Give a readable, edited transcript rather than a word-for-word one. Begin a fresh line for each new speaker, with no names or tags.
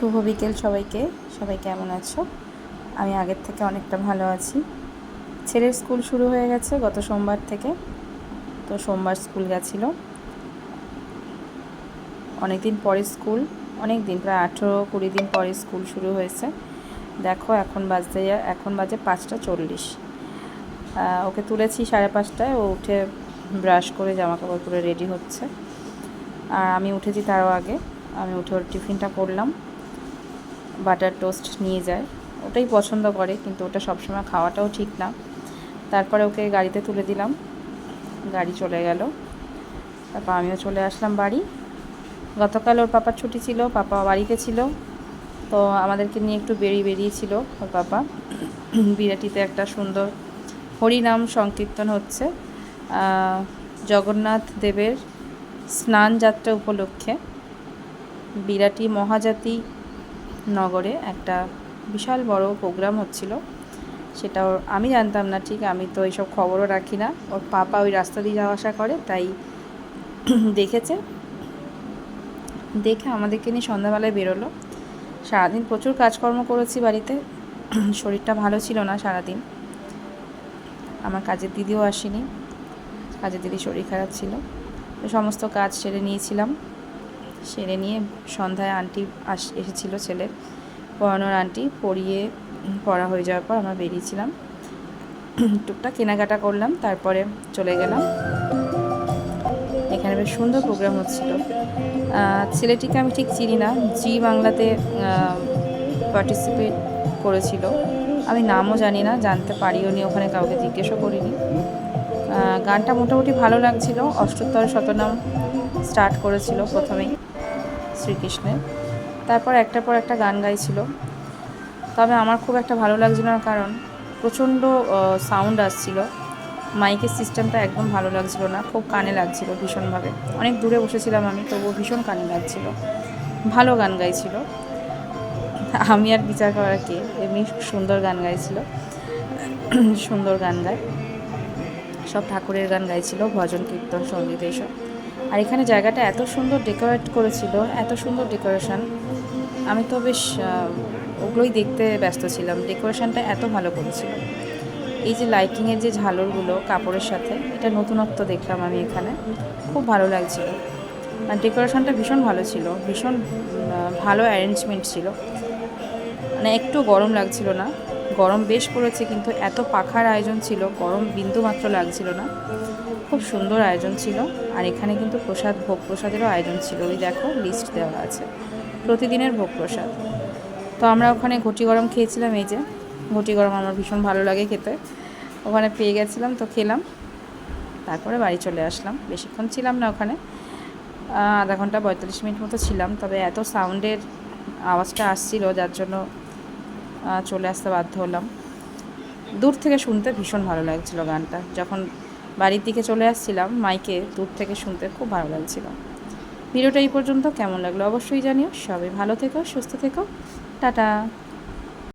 শুভ বিকেল সবাইকে। সবাই কেমন আছো? আমি আগের থেকে অনেকটা ভালো আছি। ছেলের স্কুল শুরু হয়ে গেছে গত সোমবার থেকে। তো সোমবার স্কুল গেছিল। অনেক দিন পরে স্কুল, অনেক দিন, প্রায় 18-20 দিন পরে স্কুল শুরু হয়েছে। দেখো এখন বাজে 5:40। ওকে তুলেছি 5:30টায়। ও উঠে ব্রাশ করে জামা কাপড় পরে রেডি হচ্ছে। আর আমি উঠেছি তারও আগে। আমি উঠে ওর টিফিনটা করলাম। বাটার টোস্ট নিয়ে যায়, ওটাই পছন্দ করে, কিন্তু ওটা সবসময় খাওয়াটাও ঠিক না। তারপরে ওকে গাড়িতে তুলে দিলাম, গাড়ি চলে গেল। তারপর আমিও চলে আসলাম বাড়ি। গতকাল ওর পাপার ছুটি ছিল, পাপা বাড়িতে ছিল, তো আমাদেরকে নিয়ে একটু বেরিয়েছিল ওর পাপা। বিরাটিতে একটা সুন্দর হরিনাম সংকীর্তন হচ্ছে জগন্নাথ দেবের স্নান যাত্রা উপলক্ষে। বিরাটি মহাজাতি নগরে একটা বিশাল বড় প্রোগ্রাম হচ্ছিল। সেটা আমি জানতাম না ঠিক, আমি তো এইসব খবরও রাখি না। ওর পাপা ওই রাস্তা দিয়ে যাওয়া আসা করে, তাই দেখেছে। দেখে আমাদেরকে নিয়ে সন্ধ্যাবেলায় বেরোলো। সারাদিন প্রচুর কাজকর্ম করেছি বাড়িতে, শরীরটা ভালো ছিল না সারাদিন। আমার কাজের দিদিও আসেনি, কাজের দিদি শরীর খারাপ ছিল। তো সমস্ত কাজ সেরে নিয়েছিলাম। সেরে নিয়ে সন্ধ্যায় আন্টি এসেছিল, ছেলের পড়ানোর আন্টি, পড়া হয়ে যাওয়ার পর আমরা বেরিয়েছিলাম। টুকটাক কেনাকাটা করলাম, তারপরে চলে গেলাম। এখানে বেশ সুন্দর প্রোগ্রাম হচ্ছিল। ছেলেটিকে আমি ঠিক চিনি না, জি বাংলাতে পার্টিসিপেট করেছিল। আমি নামও জানি না, জানতে পারিও নি, ওখানে কাউকে জিজ্ঞেসও করিনি। গানটা মোটামুটি ভালো লাগছিল। অষ্টোত্তর শতনাম স্টার্ট করেছিল প্রথমেই শ্রীকৃষ্ণের, তারপর একটার পর একটা গান গাইছিল। তবে আমার খুব একটা ভালো লাগছিল না, কারণ প্রচণ্ড সাউন্ড আসছিল। মাইকের সিস্টেমটা একদম ভালো লাগছিল না, খুব কানে লাগছিল ভীষণভাবে। অনেক দূরে বসেছিলাম আমি, তবুও ভীষণ কানে লাগছিল। ভালো গান গাইছিল, আমি আর বিচার করার কে, এমনি সুন্দর গান গাইছিল। সুন্দর গান গায়, সব ঠাকুরের গান গাইছিল, ভজন কীর্তন সঙ্গীত এইসব। আর এখানে জায়গাটা এত সুন্দর ডেকোরেট করেছিল, এত সুন্দর ডেকোরেশন। আমি তো বেশ ওগুলোই দেখতে ব্যস্ত ছিলাম। ডেকোরেশনটা এত ভালো করেছিল। এই যে লাইটিংয়ের যে ঝালরগুলো কাপড়ের সাথে, এটা নতুনত্ব দেখলাম আমি এখানে, খুব ভালো লাগছিল। আর ডেকোরেশনটা ভীষণ ভালো ছিল, ভীষণ ভালো অ্যারেঞ্জমেন্ট ছিল। মানে একটু গরম লাগছিল না, গরম বেশ পড়েছে, কিন্তু এত পাখার আয়োজন ছিল, গরম বিন্দুমাত্র লাগছিল না। খুব সুন্দর আয়োজন ছিল। আর এখানে কিন্তু ভোগ প্রসাদেরও আয়োজন ছিল। ওই দেখো লিস্ট দেওয়া আছে প্রতিদিনের ভোগ প্রসাদ। তো আমরা ওখানে ঘটি গরম খেয়েছিলাম। এই যে ঘটি গরম আমার ভীষণ ভালো লাগে খেতে, ওখানে পেয়ে গেছিলাম, তো খেলাম। তারপরে বাড়ি চলে আসলাম। বেশিক্ষণ ছিলাম না ওখানে, আধা ঘন্টা 45 মিনিট মতো ছিলাম। তবে এত সাউন্ডের আওয়াজটা আসছিল, যার জন্য চলে আসতে বাধ্য হলাম। দূর থেকে শুনতে ভীষণ ভালো লাগছিল গানটা। যখন বাড়ির দিকে চলে আসছিলাম, মাইকে দূর থেকে শুনতে খুব ভালো লাগছিল। ভিডিওটা এই পর্যন্ত কেমন লাগলো অবশ্যই জানিও। সবাই ভালো থেকো, সুস্থ থেকো, টাটা।